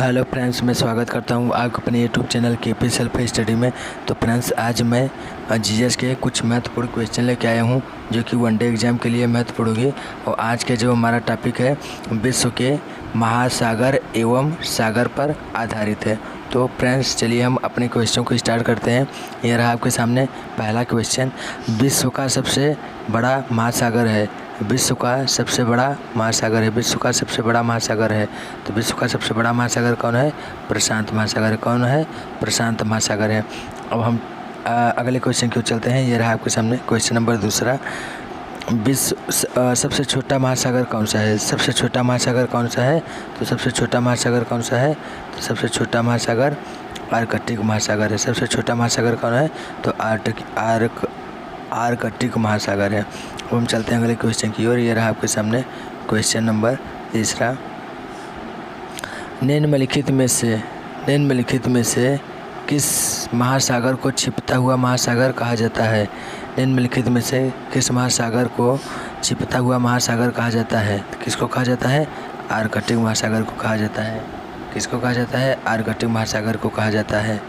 Hello friends, मैं स्वागत करता हूं आपके अपने YouTube channel KP self study में। तो फ्रेंड्स, आज मैं जीएस के कुछ महत्वपूर्ण क्वेश्चन लेके आया हूं जो कि वनडे एग्ज़ाम के लिए महत्वपूर्ण होगी। और आज के जो हमारा टॉपिक है विश्व के महासागर एवं सागर पर आधारित है। तो फ्रेंड्स, चलिए हम अपने क्वेश्चन को स्टार्ट करते हैं। यह रहा आपके सामने पहला क्वेश्चन। विश्व का सबसे बड़ा महासागर है। विश्व का सबसे बड़ा महासागर है। विश्व का सबसे बड़ा महासागर है। तो विश्व का सबसे बड़ा महासागर कौन है? प्रशांत महासागर। कौन है? प्रशांत महासागर है। अब हम अगले क्वेश्चन की ओर चलते हैं। ये रहा आपके सामने क्वेश्चन नंबर दूसरा। विश्व सबसे छोटा महासागर कौन सा है? सबसे छोटा महासागर कौन सा है? तो सबसे छोटा महासागर कौन सा है? तो सबसे छोटा महासागर आर्कटिक महासागर है। सबसे छोटा महासागर कौन है? तो आर्कटिक महासागर है। अब हम चलते हैं अगले क्वेश्चन की ओर। ये रहा आपके सामने क्वेश्चन नंबर तीसरा। निम्नलिखित में से किस महासागर को छिपता हुआ महासागर कहा जाता है? निम्नलिखित में से किस महासागर को छिपता हुआ महासागर कहा जाता है? किसको कहा जाता है? आर्कटिक महासागर को कहा जाता है। किसको कहा जाता है? आर्कटिक महासागर को कहा जाता है।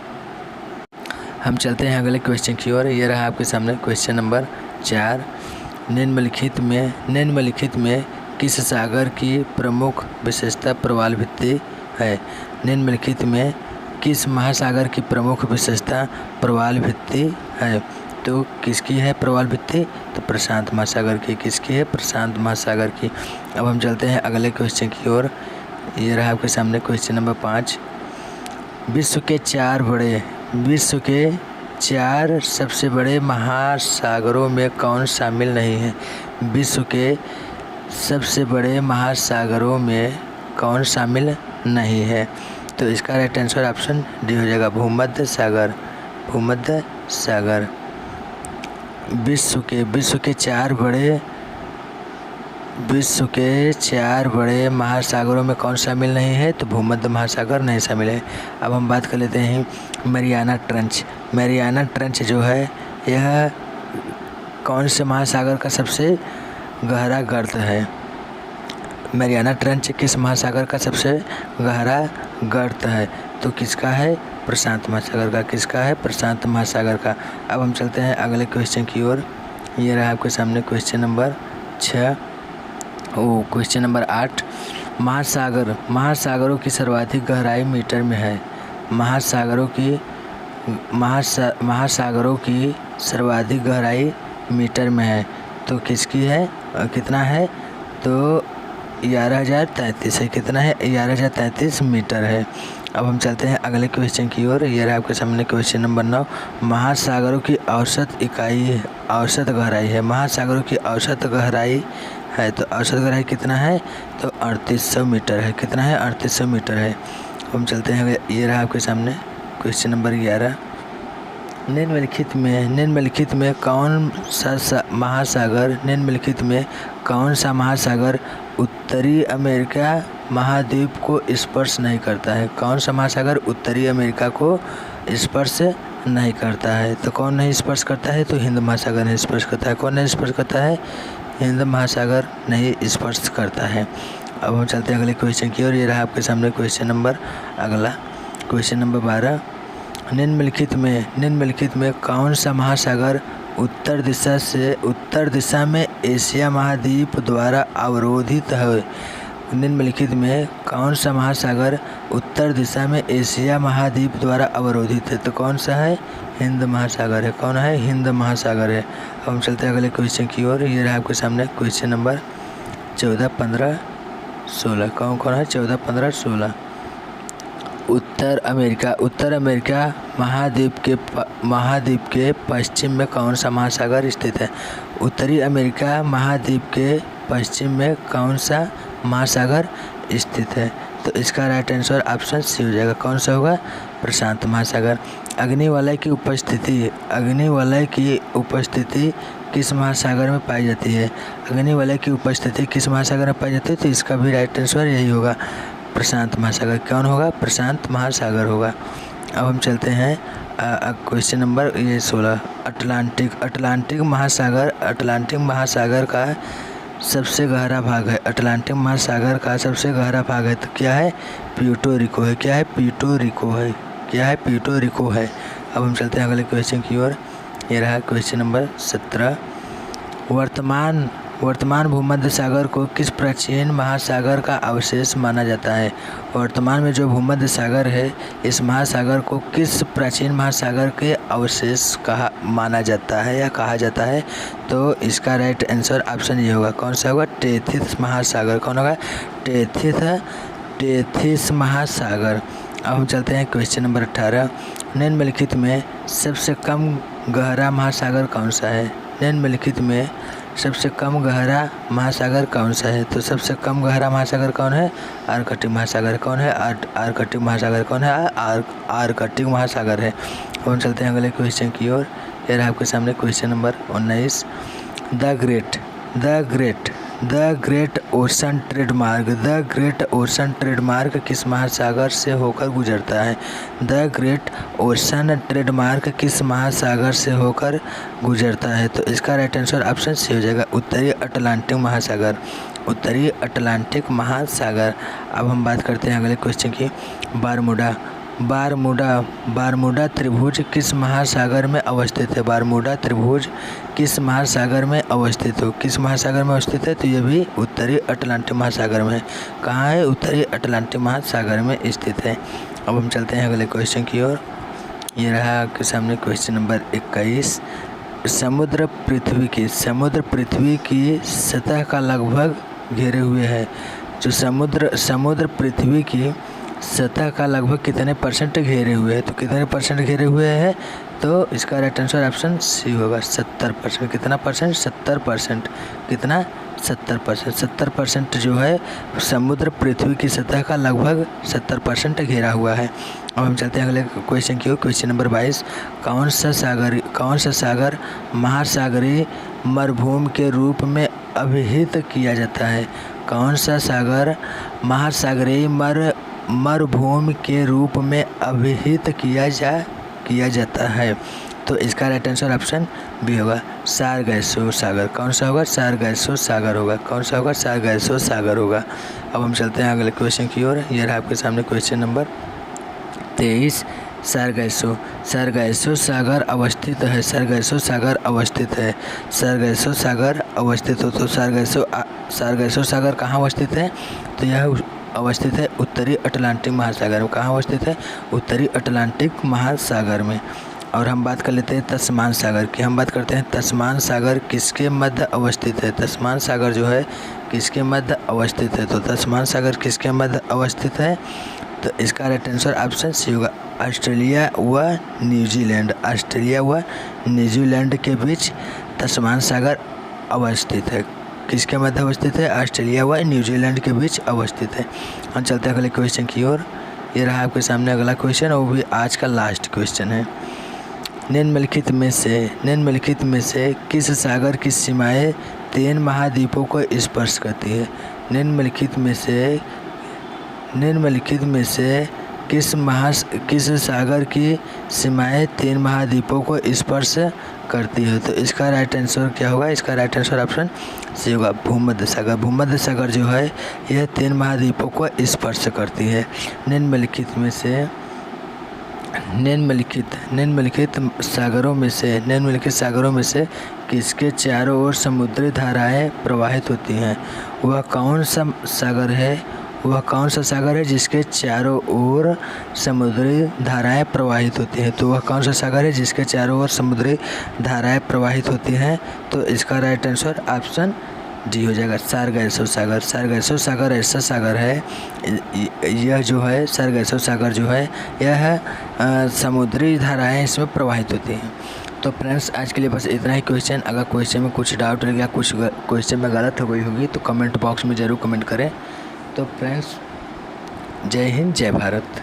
हम चलते हैं अगले क्वेश्चन की ओर। ये रहा आपके सामने क्वेश्चन नंबर 4। निम्नलिखित में किस सागर की प्रमुख विशेषता प्रवाल भित्ति है? निम्नलिखित में किस महासागर की प्रमुख विशेषता प्रवाल भित्ति है? तो किसकी है प्रवाल भित्ति? तो प्रशांत महासागर की। किसकी है? प्रशांत महासागर की। अब हम चलते हैं अगले क्वेश्चन की ओर। ये रहा आपके सामने क्वेश्चन नंबर 5। विश्व के 4 सबसे बड़े महासागरों में कौन शामिल नहीं है? विश्व के सबसे बड़े महासागरों में कौन शामिल नहीं है? तो इसका राइट आंसर ऑप्शन डी हो जाएगा, भूमध्य सागर। भूमध्य सागर। विश्व के 4 बड़े महासागरों में कौन शामिल नहीं है? तो भूमध्य महासागर नहीं शामिल है। अब हम बात कर लेते हैं मैरियाना ट्रेंच। मैरियाना ट्रेंच जो है यह कौन से महासागर का सबसे गहरा गर्त है? मैरियाना ट्रेंच किस महासागर का सबसे गहरा गर्त है? तो किसका है? प्रशांत महासागर का। किसका है? प्रशांत महासागर का। अब हम चलते हैं अगले क्वेश्चन की ओर। ये रहा आपके सामने क्वेश्चन नंबर 6। Question number 8। महासागरों की सर्वाधिक गहराई मीटर में है। महासागरों की सर्वाधिक गहराई मीटर में है। तो किसकी है? कितना है? तो 11,033 है। कितना है? 11,033 मीटर है। अब हम चलते हैं अगले क्वेश्चन की ओर। ये रहा आपके सामने क्वेश्चन नंबर 9। महासागरों की औसत गहराई है। महासागरों की औसत गहराई है। तो औसत गहराई कितना है? तो 3800 मीटर है। कितना है? 3800 मीटर है। हम चलते हैं, ये रहा आपके सामने क्वेश्चन नंबर 11। निम्नलिखित में कौन सा महासागर उत्तरी अमेरिका महाद्वीप को स्पर्श नहीं करता है? कौन सा महासागर उत्तरी अमेरिका को स्पर्श नहीं करता है? तो कौन नहीं स्पर्श करता है? तो हिंद महासागर नहीं स्पर्श करता है। कौन नहीं स्पर्श करता है? हिंद महासागर नहीं स्पर्श करता है। अब हम चलते हैं अगले क्वेश्चन की ओर। ये रहा आपके सामने क्वेश्चन नंबर 12। निम्नलिखित में कौन सा महासागर उत्तर दिशा में एशिया महाद्वीप द्वारा अवरोधित है? निम्नलिखित में कौन सा महासागर उत्तर दिशा में एशिया महाद्वीप द्वारा अवरोधित है? तो कौन सा है? हिंद महासागर है। कौन है? हिंद महासागर है। अब हम चलते हैं अगले क्वेश्चन की ओर। ये रहा आपके सामने क्वेश्चन नंबर 14, 15, 16। कौन है? 14, 15, 16। उत्तर अमेरिका महाद्वीप के पश्चिम में कौन सा महासागर स्थित है? उत्तरी अमेरिका महाद्वीप के पश्चिम में कौन सा महासागर स्थित है? तो इसका राइट आंसर ऑप्शन सी हो जाएगा। कौन सा होगा? प्रशांत महासागर। अग्निवलय की उपस्थिति किस महासागर में पाई जाती है? अग्निवलय की उपस्थिति किस महासागर में पाई जाती है? तो इसका भी राइट आंसर यही होगा, प्रशांत महासागर। कौन होगा? प्रशांत महासागर होगा। अब हम चलते हैं क्वेश्चन नंबर 16। अटलांटिक महासागर का सबसे गहरा भाग है। अटलांटिक महासागर का सबसे गहरा भाग है तो क्या है? प्यूर्टो रिको है। क्या है? प्यूर्टो रिको है। क्या है? प्यूर्टो रिको है। अब हम चलते हैं अगले क्वेश्चन की ओर। ये रहा क्वेश्चन नंबर 17। वर्तमान भूमध्य सागर को किस प्राचीन महासागर का अवशेष माना जाता है? वर्तमान में जो भूमध्य सागर है, इस महासागर को किस प्राचीन महासागर के अवशेष माना जाता है या कहा जाता है? तो इसका राइट आंसर ऑप्शन ये होगा। कौन सा होगा? टेथिस महासागर। कौन होगा? टेथिस महासागर। अब हम चलते हैं क्वेश्चन नंबर 18। निम्नलिखित में सबसे कम गहरा महासागर कौन सा है? निम्नलिखित में सबसे कम गहरा महासागर कौन सा है? तो सबसे कम गहरा महासागर कौन है? आर्कटिक महासागर। कौन है? आर्कटिक महासागर। कौन है? आर्कटिक महासागर है। अब हम चलते हैं अगले क्वेश्चन की ओर। यह रहा आपके सामने question number 19। The great ocean trademark किस महासागर से होकर गुजरता है? द ग्रेट ओशन ट्रेडमार्क किस महासागर से होकर गुजरता है? तो इसका राइट आंसर ऑप्शन सी हो जाएगा, उत्तरी अटलांटिक महासागर। उत्तरी अटलांटिक महासागर। अब हम बात करते हैं अगले क्वेश्चन की। बारमूडा त्रिभुज किस महासागर में अवस्थित है? बारमूडा त्रिभुज किस महासागर में अवस्थित हो? किस महासागर में अवस्थित है? तो ये भी उत्तरी अटलांटिक महासागर में है। कहाँ है? उत्तरी अटलांटिक महासागर में स्थित है। अब हम चलते हैं अगले क्वेश्चन की ओर। ये रहा आपके सामने क्वेश्चन नंबर 21। समुद्र पृथ्वी की सतह का लगभग घेरे हुए है। जो समुद्र पृथ्वी की सतह का लगभग कितने परसेंट घेरे हुए हैं? तो कितने परसेंट घेरे हुए हैं? तो इसका राइट आंसर ऑप्शन सी होगा, 70%। कितना परसेंट? 70%। कितना? 70%। 70% जो है समुद्र पृथ्वी की सतह का लगभग 70% घेरा हुआ है। अब हम चलते हैं अगले क्वेश्चन की ओर। Question number 22। कौन सा सागर महासागरीय मरुभूमि के रूप में अभिहित किया जाता है? कौन सा सागर महासागरीय मरुभूमि के रूप में अभिहित किया जाता है? तो इसका राइट आंसर ऑप्शन बी होगा, सारगैसो सागर। कौन सा होगा? सारगैसो सागर होगा। कौन सा होगा? सारगैसो सागर होगा। अब हम चलते हैं अगले क्वेश्चन की ओर। यह रहा आपके सामने क्वेश्चन नंबर 23। सारगैसो सागर अवस्थित है। सारगैसो सागर अवस्थित है। सारगैसो सागर अवस्थित हो तो सारगैसो सागर कहाँ अवस्थित है? तो यह अवस्थित है उत्तरी अटलांटिक महासागर में। कहाँ अवस्थित है? उत्तरी अटलांटिक महासागर में। और हम बात कर लेते हैं तस्मान सागर की। हम बात करते हैं तस्मान सागर किसके मध्य अवस्थित है? तस्मान सागर जो है किसके मध्य अवस्थित है? तो तस्मान सागर किसके मध्य अवस्थित है? तो इसका राइट आंसर ऑप्शन सी होगा, ऑस्ट्रेलिया व न्यूजीलैंड। ऑस्ट्रेलिया व न्यूजीलैंड के बीच तस्मान सागर अवस्थित है। किसके मध्य अवस्थित है? ऑस्ट्रेलिया व न्यूजीलैंड के बीच अवस्थित है। हम चलते हैं अगले क्वेश्चन की ओर। ये रहा आपके सामने अगला क्वेश्चन, और वो भी आज का लास्ट क्वेश्चन है। निम्नलिखित में से किस सागर की सीमाएं 3 महाद्वीपों को स्पर्श करती है? निम्नलिखित में से किस सागर की सीमाएं 3 महाद्वीपों को स्पर्श करती है? तो इसका राइट आंसर क्या होगा? इसका राइट आंसर ऑप्शन सी होगा, भूमध्य सागर। भूमध्य सागर जो है यह 3 महाद्वीपों को स्पर्श करती है। निम्नलिखित सागरों में से किसके चारों ओर समुद्री धाराएं प्रवाहित होती हैं? वह कौन सा सागर है जिसके चारों ओर समुद्री धाराएं प्रवाहित होती हैं? तो वह कौन सा सागर है जिसके चारों ओर समुद्री धाराएं प्रवाहित होती हैं? तो इसका राइट आंसर ऑप्शन डी हो जाएगा, सारगैसो सागर। सारगैसो सागर ऐसा सागर है, यह जो है सारगैसो सागर जो है यह समुद्री धाराएं इसमें प्रवाहित होती हैं। तो फ्रेंड्स आज के लिए बस इतना ही क्वेश्चन। अगर क्वेश्चन में कुछ डाउट रह गया, कुछ क्वेश्चन में गलत हो गई होगी तो कमेंट बॉक्स में ज़रूर कमेंट करें। तो फ्रेंड्स जय हिंद, जय भारत।